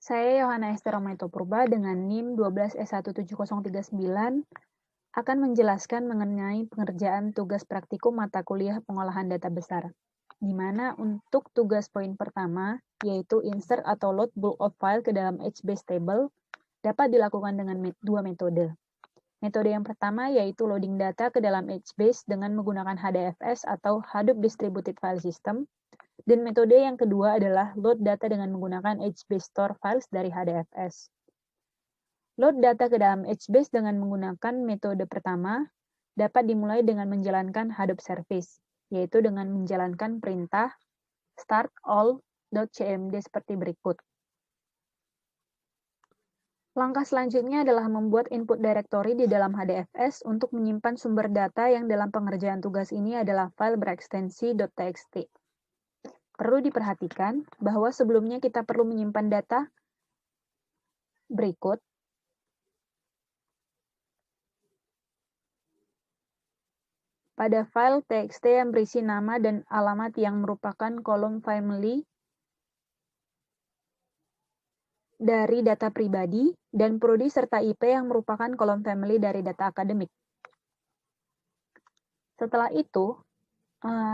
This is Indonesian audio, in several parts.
Saya Yohana Ester Purba dengan NIM 12S17039 akan menjelaskan mengenai pengerjaan tugas praktikum mata kuliah pengolahan data besar, di mana untuk tugas poin pertama, yaitu insert atau load bulk of file ke dalam HBase table, dapat dilakukan dengan dua metode. Metode yang pertama yaitu loading data ke dalam HBase dengan menggunakan HDFS atau Hadoop Distributed File System, dan metode yang kedua adalah load data dengan menggunakan HBase Store Files dari HDFS. Load data ke dalam HBase dengan menggunakan metode pertama dapat dimulai dengan menjalankan Hadoop Service, yaitu dengan menjalankan perintah start all.cmd seperti berikut. Langkah selanjutnya adalah membuat input directory di dalam HDFS untuk menyimpan sumber data yang dalam pengerjaan tugas ini adalah file berekstensi .txt. Perlu diperhatikan bahwa sebelumnya kita perlu menyimpan data berikut. Pada file txt yang berisi nama dan alamat yang merupakan kolom family dari data pribadi dan prodi serta IP yang merupakan kolom family dari data akademik. Setelah itu,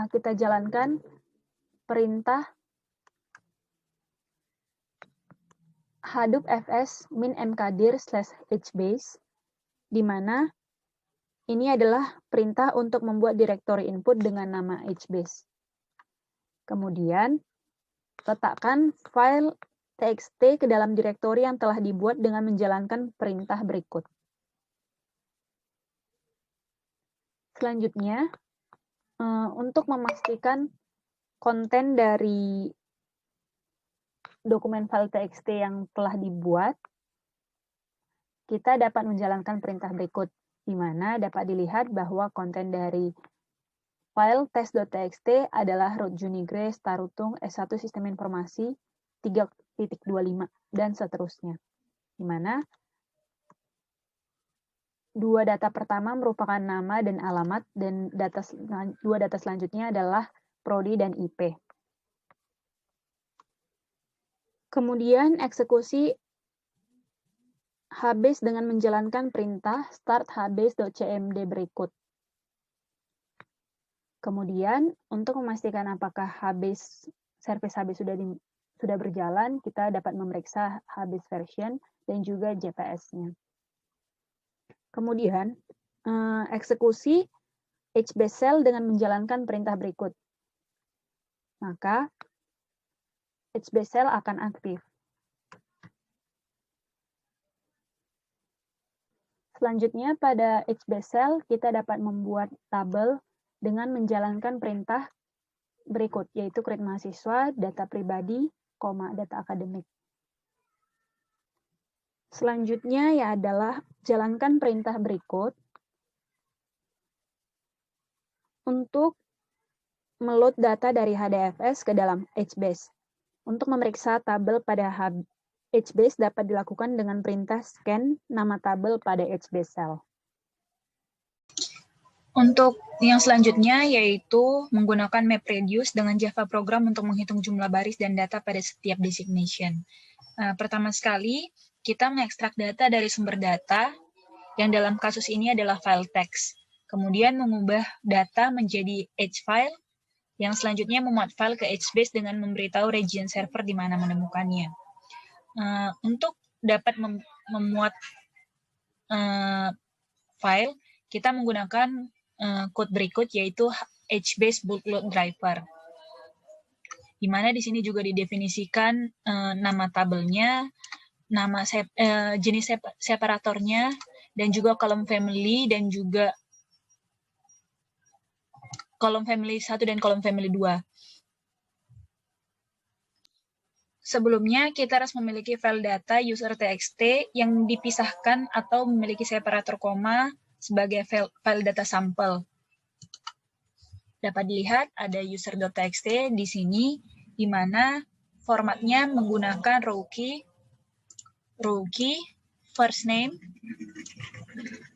kita jalankan perintah Hadoop fs min mkdir/hbase, di mana ini adalah perintah untuk membuat direktori input dengan nama HBase. Kemudian, letakkan file txt ke dalam direktori yang telah dibuat dengan menjalankan perintah berikut. Selanjutnya, untuk memastikan konten dari dokumen file txt yang telah dibuat, kita dapat menjalankan perintah berikut, di mana dapat dilihat bahwa konten dari file test.txt adalah root junigre starutung S1 Sistem Informasi 3.25 dan seterusnya, di mana dua data pertama merupakan nama dan alamat, dan dua data selanjutnya adalah prodi dan IP. Kemudian eksekusi HBase dengan menjalankan perintah start hbase.cmd berikut. Kemudian, untuk memastikan apakah service HBase sudah berjalan, kita dapat memeriksa HBase version dan juga JPS-nya. Kemudian, eksekusi HBase cell dengan menjalankan perintah berikut. Maka, HBase cell akan aktif. Selanjutnya, pada HBase cell, kita dapat membuat tabel dengan menjalankan perintah berikut, yaitu create mahasiswa, data pribadi, data akademik. Selanjutnya ya adalah jalankan perintah berikut untuk meload data dari HDFS ke dalam HBase. Untuk memeriksa tabel pada HBase dapat dilakukan dengan perintah scan nama tabel pada HBase cell. Untuk yang selanjutnya yaitu menggunakan MapReduce dengan Java program untuk menghitung jumlah baris dan data pada setiap designation. Pertama sekali, kita mengekstrak data dari sumber data yang dalam kasus ini adalah file text. Kemudian mengubah data menjadi H-file, yang selanjutnya memuat file ke HBase dengan memberitahu region server di mana menemukannya. Untuk dapat memuat file, kita menggunakan code berikut, yaitu HBase bulk load driver, di mana di sini juga didefinisikan nama tabelnya, nama jenis separatornya, dan juga kolom family, dan juga kolom family 1 dan kolom family 2. Sebelumnya, kita harus memiliki file data user.txt yang dipisahkan atau memiliki separator koma sebagai file data sampel. Dapat dilihat ada user.txt di sini, di mana formatnya menggunakan row key, first name,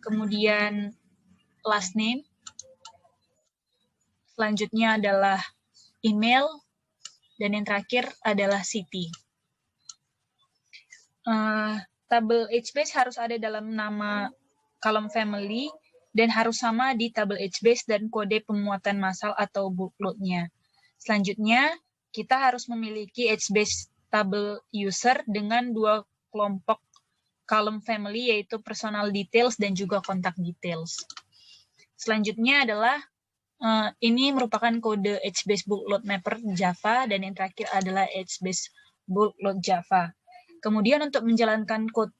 kemudian last name, selanjutnya adalah email, dan yang terakhir adalah city. tabel HBase harus ada dalam nama column family dan harus sama di tabel HBase dan kode pemuatan massal atau bulk load-nya. Selanjutnya, kita harus memiliki HBase tabel user dengan 2 kelompok column family, yaitu personal details dan juga contact details. Selanjutnya adalah ini merupakan kode HBase bulk load mapper Java, dan yang terakhir adalah HBase bulk load Java. Kemudian untuk menjalankan code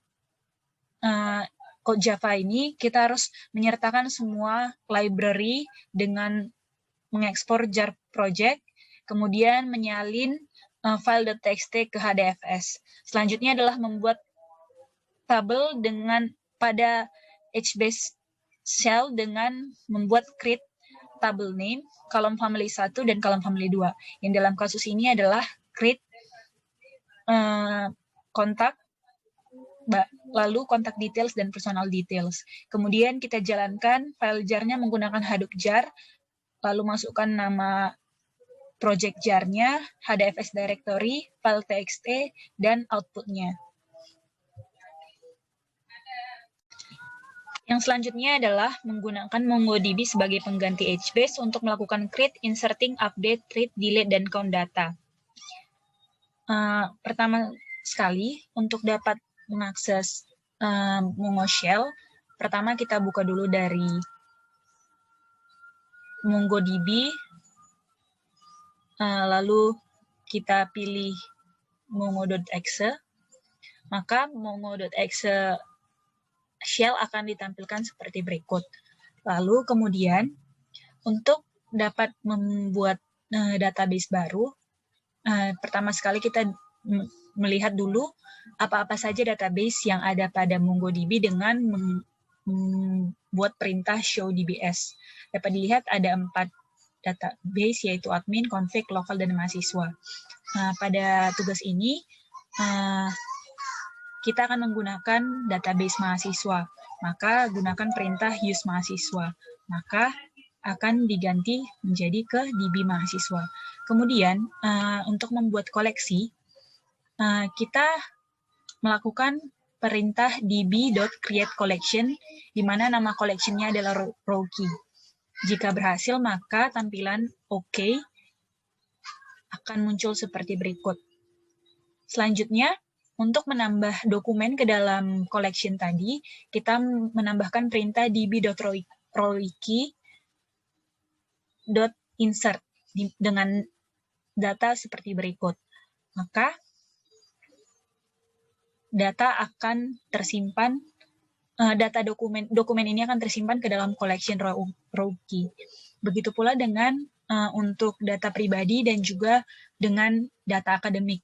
Java ini, kita harus menyertakan semua library dengan mengekspor jar project, kemudian menyalin file.txt ke HDFS. Selanjutnya adalah membuat tabel pada HBase shell dengan membuat create table name, column family 1 dan column family 2. Yang dalam kasus ini adalah create kontak, lalu kontak details dan personal details. Kemudian kita jalankan file jar-nya menggunakan Hadoop jar, lalu masukkan nama project jar-nya, HDFS directory, file txt, dan output-nya. Yang selanjutnya adalah menggunakan MongoDB sebagai pengganti HBase untuk melakukan create, inserting, update, read, delete, dan count data. Pertama sekali, untuk dapat mengakses Mongo Shell, pertama kita buka dulu dari MongoDB, lalu kita pilih mongo.exe, maka mongo.exe shell akan ditampilkan seperti berikut. Lalu kemudian untuk dapat membuat database baru, pertama sekali kita melihat dulu apa-apa saja database yang ada pada MongoDB dengan membuat perintah show DBS. Dapat dilihat ada 4 database, yaitu admin, config, lokal, dan mahasiswa. Pada tugas ini, kita akan menggunakan database mahasiswa, maka gunakan perintah use mahasiswa, maka akan diganti menjadi ke DB mahasiswa. Kemudian, untuk membuat koleksi, kita melakukan perintah db.createCollection, di mana nama collection-nya adalah row key. Jika berhasil, maka tampilan OK akan muncul seperti berikut. Selanjutnya, untuk menambah dokumen ke dalam collection tadi, kita menambahkan perintah db.rowkey.insert dengan data seperti berikut. Maka, data akan tersimpan, data dokumen ini akan tersimpan ke dalam collection rowkey. Begitu pula dengan untuk data pribadi dan juga dengan data akademik,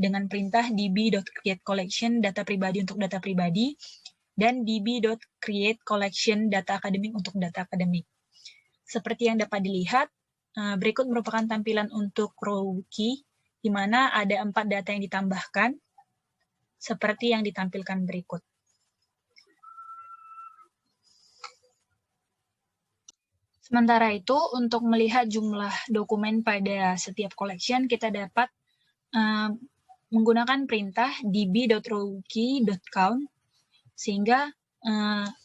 dengan perintah db.createCollection data pribadi untuk data pribadi, dan db.createCollection data akademik untuk data akademik. Seperti yang dapat dilihat, berikut merupakan tampilan untuk rowkey, di mana ada 4 data yang ditambahkan, seperti yang ditampilkan berikut. Sementara itu, untuk melihat jumlah dokumen pada setiap collection, kita dapat menggunakan perintah db.rowkey.count, sehingga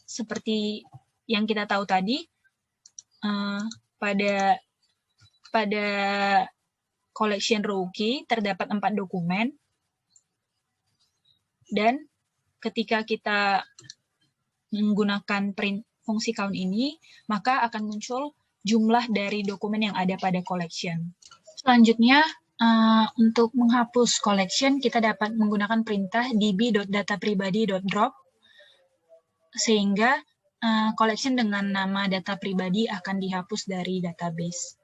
seperti yang kita tahu tadi, pada collection rowkey terdapat 4 dokumen, dan ketika kita menggunakan fungsi count ini, maka akan muncul jumlah dari dokumen yang ada pada collection. Selanjutnya, untuk menghapus collection, kita dapat menggunakan perintah db.datapribadi.drop, sehingga collection dengan nama data pribadi akan dihapus dari database.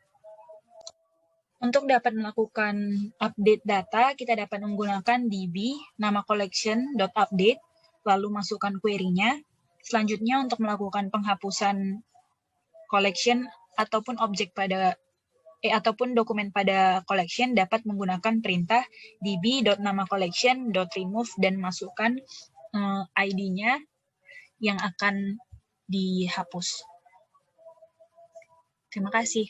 Untuk dapat melakukan update data, kita dapat menggunakan db, nama collection.update, lalu masukkan query-nya. Selanjutnya, untuk melakukan penghapusan collection ataupun objek ataupun dokumen pada collection, dapat menggunakan perintah db.namacollection.remove dan masukkan ID-nya yang akan dihapus. Terima kasih.